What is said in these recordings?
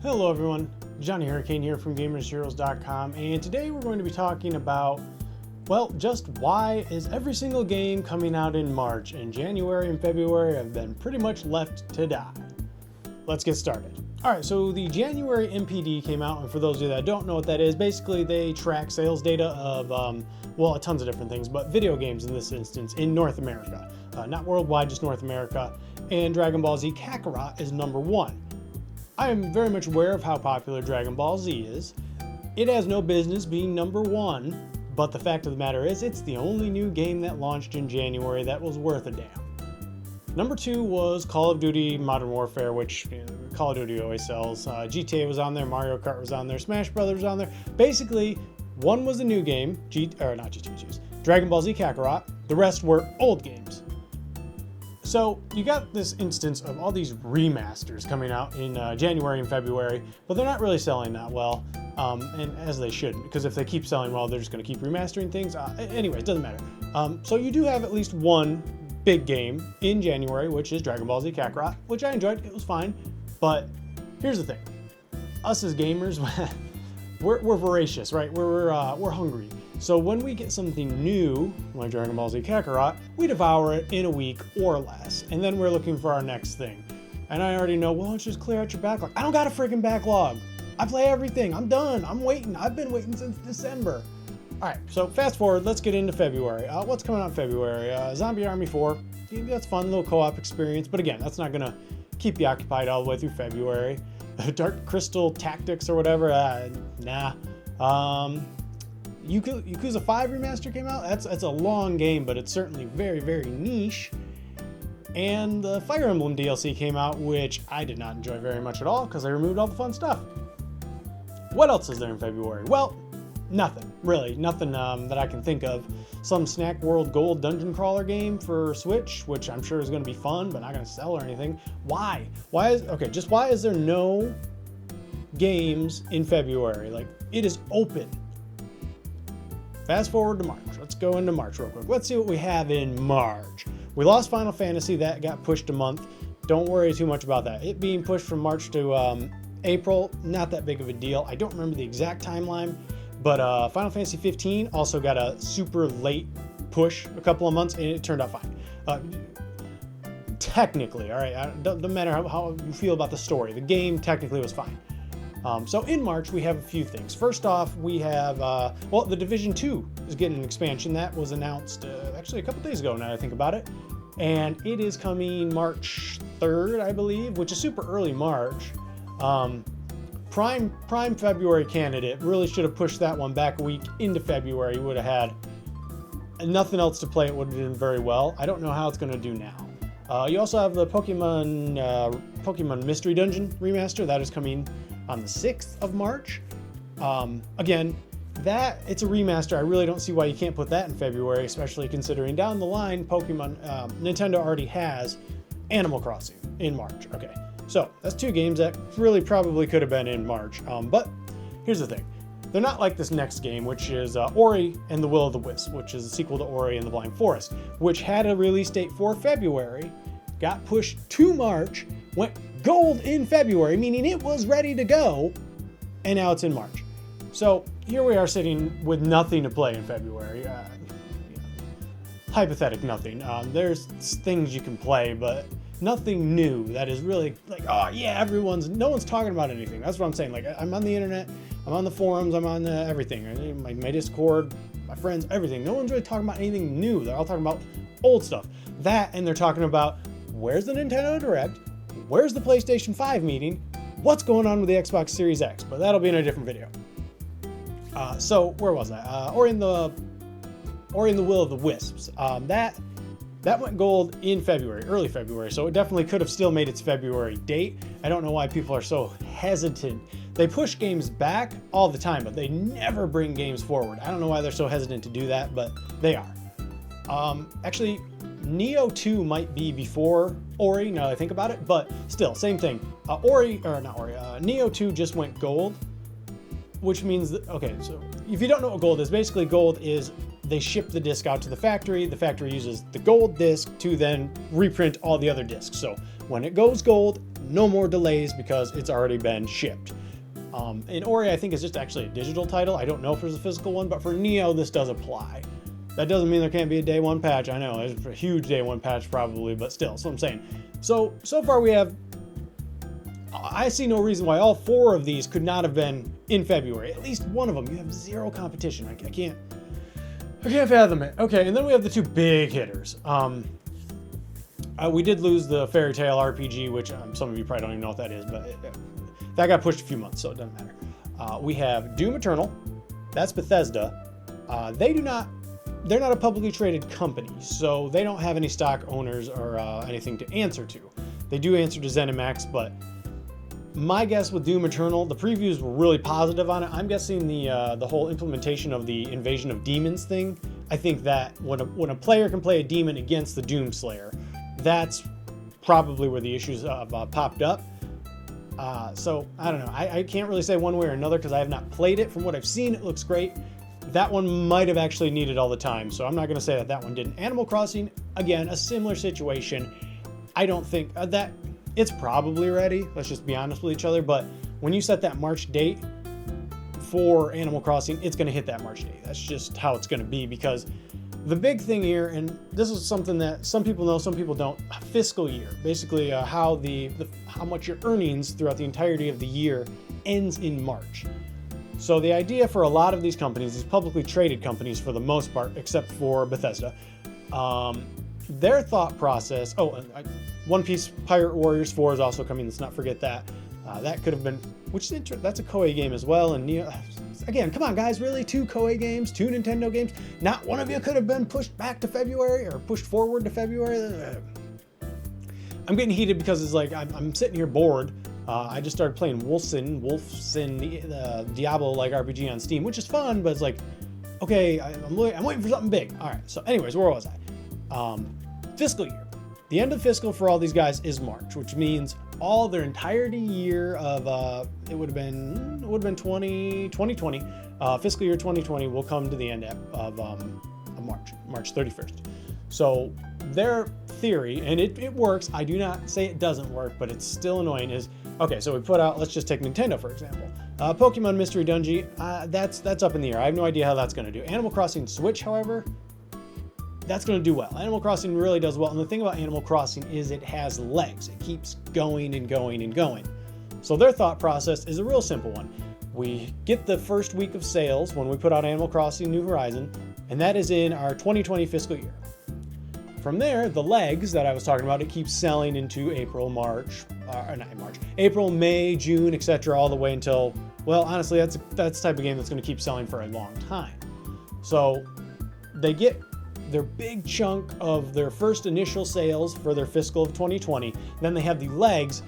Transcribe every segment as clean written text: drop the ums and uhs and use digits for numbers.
Hello everyone, Johnny Hurricane here from GamersHeroes.com, and today we're going to be talking about, well, just why is every single game coming out in March, and January and February have been pretty much left to die. Let's get started. Alright, so the January MPD came out, and for those of you that don't know what that is, basically they track sales data of, well, tons of different things, but video games in this instance in North America. Not worldwide, just North America, and Dragon Ball Z Kakarot is number 1. I am very much aware of how popular Dragon Ball Z is. It has no business being number 1, but the fact of the matter is it's the only new game that launched in January that was worth a damn. Number 2 was Call of Duty Modern Warfare, which Call of Duty always sells. GTA was on there, Mario Kart was on there, Smash Brothers was on there. Basically, one was a new game, Dragon Ball Z Kakarot. The rest were old games. So you got this instance of all these remasters coming out in January and February, but they're not really selling that well, and as they shouldn't, because if they keep selling well, they're just going to keep remastering things. Anyway, it doesn't matter. So you do have at least one big game in January, which is Dragon Ball Z Kakarot, which I enjoyed. It was fine, but here's the thing: us as gamers, we're voracious, right? We're hungry. So when we get something new, like Dragon Ball Z Kakarot, we devour it in a week or less, and then we're looking for our next thing. And I already know, well, let's just clear out your backlog. I don't got a freaking backlog. I play everything. I'm done. I'm waiting. I've been waiting since December. All right, so fast forward. Let's get into February. What's coming out in February? Zombie Army 4. That's fun, little co-op experience. But again, that's not going to keep you occupied all the way through February. Dark Crystal Tactics or whatever. Nah. Yakuza 5 Remaster came out. That's a long game, but it's certainly very, very niche. And the Fire Emblem DLC came out, which I did not enjoy very much at all because they removed all the fun stuff. What else is there in February? Well, nothing, really. Nothing that I can think of. Some Snack World Gold dungeon crawler game for Switch, which I'm sure is going to be fun, but not going to sell or anything. Why? Why is there no games in February? Like, it is open. Fast forward to March. Let's go into March real quick. Let's see what we have in March. We lost Final Fantasy. That got pushed a month. Don't worry too much about that. It being pushed from March to April, not that big of a deal. I don't remember the exact timeline, but Final Fantasy 15 also got a super late push a couple of months, and it turned out fine. Technically, all right, doesn't matter how you feel about the story. The game technically was fine. So in March, we have a few things. First off, we have, well, the Division 2 is getting an expansion. That was announced actually a couple days ago now that I think about it. And it is coming March 3rd, I believe, which is super early March. Prime February candidate. Really should have pushed that one back a week into February. You would have had nothing else to play. It would have done very well. I don't know how it's going to do now. You also have the Pokemon Mystery Dungeon remaster. That is coming on the 6th of March. Again, it's a remaster. I really don't see why you can't put that in February, especially considering down the line, Nintendo already has Animal Crossing in March. Okay, so that's 2 games that really probably could have been in March. But here's the thing. They're not like this next game, which is Ori and the Will of the Wisp, which is a sequel to Ori and the Blind Forest, which had a release date for February, got pushed to March, went gold in February, meaning it was ready to go, and now it's in March. So here we are sitting with nothing to play in February. Hypothetic nothing. There's things you can play, but nothing new that is really like, oh yeah, no one's talking about anything. That's what I'm saying. Like, I'm on the internet, I'm on the forums, I'm on everything. My Discord, my friends, everything. No one's really talking about anything new. They're all talking about old stuff. That, and they're talking about where's the Nintendo Direct? Where's the PlayStation 5 meeting? What's going on with the Xbox Series X? But that'll be in a different video. So where was I? Ori and the Will of the Wisps. That went gold in February, early February. So it definitely could have still made its February date. I don't know why people are so hesitant. They push games back all the time, but they never bring games forward. I don't know why they're so hesitant to do that, but they are. Actually, Neo 2 might be before Ori, now that I think about it, but still, same thing. Neo 2 just went gold, which means that, okay, so if you don't know what gold is, basically gold is they ship the disc out to the factory uses the gold disc to then reprint all the other discs. So when it goes gold, no more delays because it's already been shipped. And Ori, I think, is just actually a digital title. I don't know if there's a physical one, but for Neo, this does apply. That doesn't mean there can't be a day one patch. I know, it's a huge day one patch probably, but still, that's what I'm saying. So far we have, I see no reason why all 4 of these could not have been in February. At least one of them, you have 0 competition. I can't fathom it. Okay, and then we have the 2 big hitters. We did lose the Fairy Tail RPG, which some of you probably don't even know what that is, but that got pushed a few months, so it doesn't matter. We have Doom Eternal. That's Bethesda. They're not a publicly traded company, so they don't have any stock owners or anything to answer to. They do answer to ZeniMax, but my guess with Doom Eternal, the previews were really positive on it. I'm guessing the whole implementation of the Invasion of Demons thing. I think that when a player can play a demon against the Doom Slayer, that's probably where the issues have popped up. So I don't know. I can't really say one way or another because I have not played it. From what I've seen, it looks great. That one might have actually needed all the time, so I'm not going to say that one didn't. Animal Crossing, again, a similar situation. I don't think that it's probably ready. Let's just be honest with each other. But when you set that March date for Animal Crossing, it's going to hit that March date. That's just how it's going to be, because the big thing here, and this is something that some people know, some people don't, fiscal year. Basically, how much your earnings throughout the entirety of the year ends in March. So the idea for a lot of these companies, these publicly traded companies for the most part, except for Bethesda, their thought process, One Piece Pirate Warriors 4 is also coming, let's not forget that. That could have been, that's a Koei game as well, and Neo, again, come on guys, really? 2 Koei games, 2 Nintendo games? Not one of you could have been pushed back to February or pushed forward to February? I'm getting heated because it's like, I'm sitting here bored. I just started playing Wolfenstein, the Diablo-like RPG on Steam, which is fun, but it's like, okay, I'm waiting for something big. All right, so anyways, where was I? Fiscal year. The end of fiscal for all these guys is March, which means all their entirety year of, it would have been 2020, fiscal year 2020 will come to the end of March 31st. So their theory, and it works, I do not say it doesn't work, but it's still annoying, is, okay, so we put out, let's just take Nintendo for example. Pokemon Mystery Dungeon, that's up in the air. I have no idea how that's going to do. Animal Crossing Switch, however, that's going to do well. Animal Crossing really does well, and the thing about Animal Crossing is it has legs. It keeps going and going and going. So their thought process is a real simple one. We get the first week of sales when we put out Animal Crossing New Horizon, and that is in our 2020 fiscal year. From there, the legs that I was talking about, it keeps selling into April, April, May, June, etc., all the way until, well, honestly, that's the type of game that's going to keep selling for a long time. So they get their big chunk of their first initial sales for their fiscal of 2020. Then they have the legs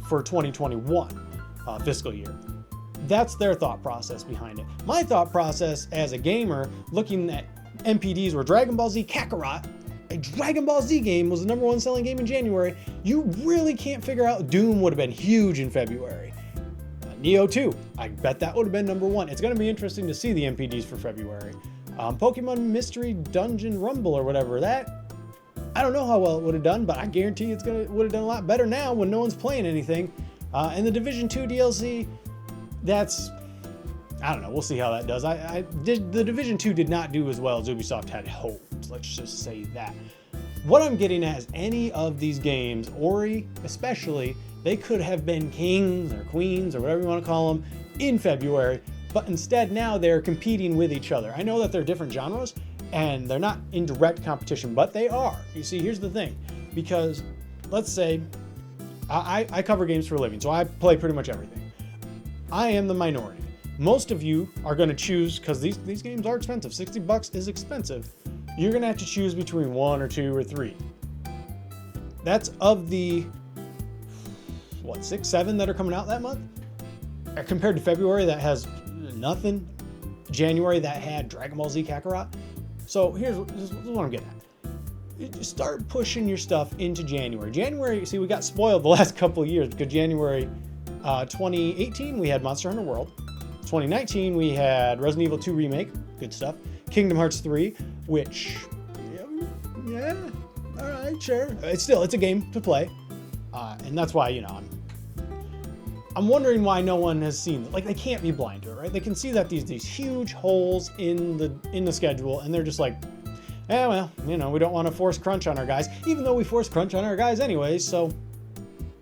for 2021 fiscal year. That's their thought process behind it. My thought process as a gamer, looking at NPDs where Dragon Ball Z Kakarot, a Dragon Ball Z game, was the #1 selling game in January, you really can't figure out. Doom would have been huge in February. Neo 2, I bet that would have been #1. It's going to be interesting to see the NPDs for February. Pokemon Mystery Dungeon Rumble or whatever, that, I don't know how well it would have done, but I guarantee it would have done a lot better now when no one's playing anything. And the Division 2 DLC, that's, I don't know, we'll see how that does. The Division 2 did not do as well as Ubisoft had hoped, let's just say that. What I'm getting at is any of these games, Ori especially, they could have been kings or queens or whatever you want to call them in February, but instead now they're competing with each other. I know that they're different genres and they're not in direct competition, but they are. You see, here's the thing, because let's say I cover games for a living, so I play pretty much everything. I am the minority. Most of you are going to choose, because these games are expensive. $60 is expensive. You're going to have to choose between 1 or 2 or 3. That's of the, 6, 7 that are coming out that month? Compared to February that has nothing. January that had Dragon Ball Z Kakarot. So here's what I'm getting at. You start pushing your stuff into January. January, see, we got spoiled the last couple of years because January 2018 we had Monster Hunter World. 2019 we had Resident Evil 2 Remake, good stuff. Kingdom Hearts 3, which, yeah, all right, sure. It's a game to play. And that's why, I'm I'm wondering why no one has seen it. Like, they can't be blind to it, right? They can see that these huge holes in the schedule, and they're just like, eh, well, you know, we don't want to force crunch on our guys, even though we force crunch on our guys anyways, so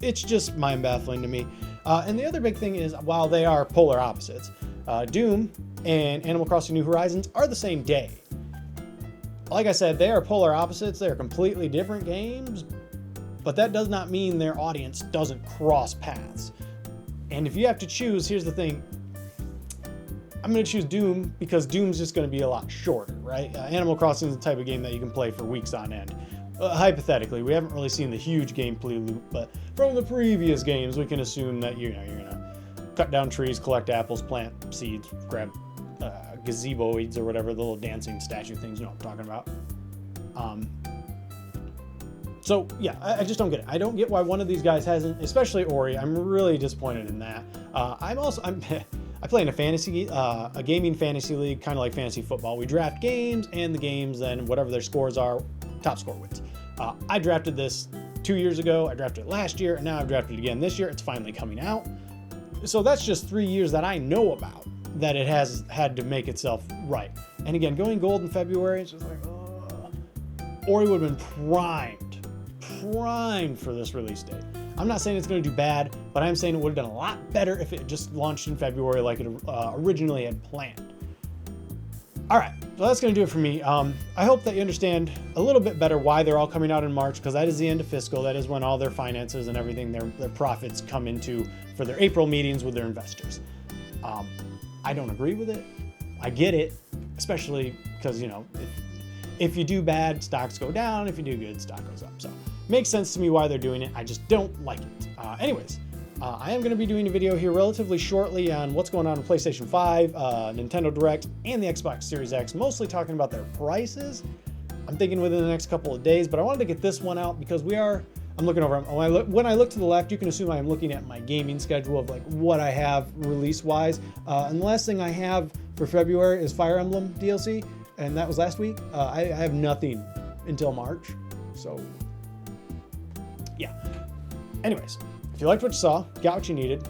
it's just mind-baffling to me. And the other big thing is, while they are polar opposites, Doom and Animal Crossing New Horizons are the same day. Like I said, they are polar opposites. They're completely different games, but that does not mean their audience doesn't cross paths. And if you have to choose, here's the thing. I'm going to choose Doom because Doom's just going to be a lot shorter, right? Animal Crossing is the type of game that you can play for weeks on end. Hypothetically, we haven't really seen the huge gameplay loop, but from the previous games, we can assume that you're going to cut down trees, collect apples, plant seeds, grab gazeboids or whatever, the little dancing statue things, you know what I'm talking about. So yeah, I just don't get it. I don't get why one of these guys hasn't, especially Ori. I'm really disappointed in that. I play in a gaming fantasy league, kind of like fantasy football. We draft games, and the games, then whatever their scores are, top score wins. I drafted this 2 years ago. I drafted it last year, and now I've drafted it again this year. It's finally coming out. So that's just 3 years that I know about that it has had to make itself right. And again, going gold in February, it's just like, Ori would have been primed for this release date. I'm not saying it's going to do bad, but I'm saying it would have done a lot better if it just launched in February like it originally had planned. All right, so that's going to do it for me. I hope that you understand a little bit better why they're all coming out in March, because that is the end of fiscal. That is when all their finances and everything, their profits come into for their April meetings with their investors. I don't agree with it. I get it, especially because, you know, if you do bad, stocks go down. If you do good, stock goes up. So makes sense to me why they're doing it. I just don't like it. Anyways, I am going to be doing a video here relatively shortly on what's going on in PlayStation 5, Nintendo Direct, and the Xbox Series X, mostly talking about their prices. I'm thinking within the next couple of days, but I wanted to get this one out because I'm looking over, when I look to the left, you can assume I am looking at my gaming schedule of like what I have release-wise. And the last thing I have for February is Fire Emblem DLC, and that was last week. I have nothing until March, so yeah. Anyways, if you liked what you saw, got what you needed,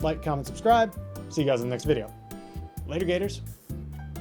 like, comment, subscribe. See you guys in the next video. Later, Gators.